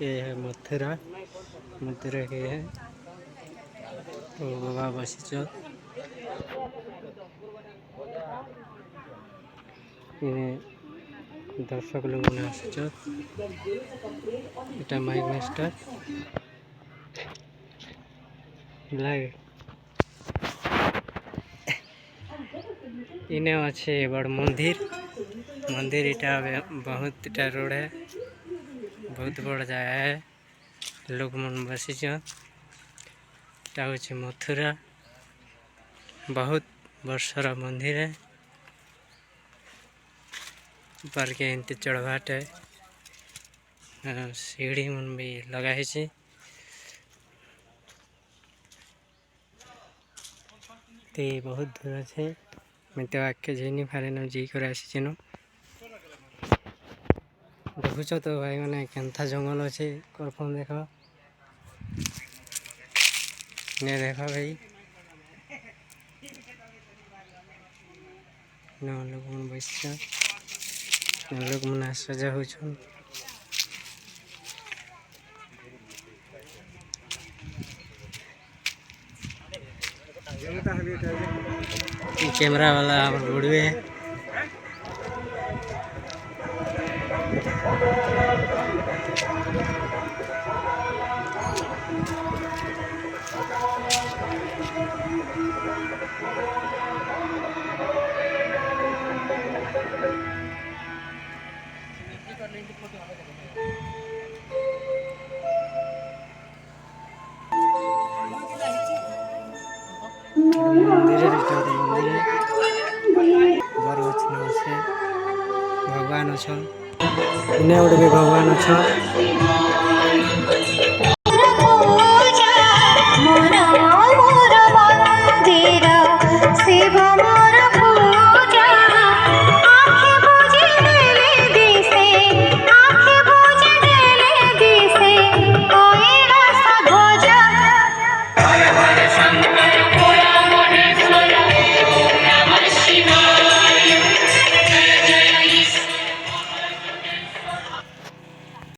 ये है मथुरा। मथुरा के है तो बाबा बसिच दर्शक लोग मैंने आसिच एटा माइक मास्टर इने अच्छे बड़ मंदिर मंदिर इटा बहुत इटा रोड है बहुत बड़ जगह है लोग मन बसिच इटा हूँ मथुरा बहुत वर्षर मंदिर है ऊपर के एमती चढ़वाटे सीढ़ी मन भी लगाई ते बहुत दूर से मैं तो आके जी नहीं पारे न जी कर आसीन देखुच तो भाई मैंने केन्था जंगल अच्छे करफम देख ने देख भाई लोग मन बस लोग मन सजा हो कैमरा वाला बुढ़वे है मंदिर बर अच्छे भगवान अच्छा इन्हें गोटे भी भगवान अच्छा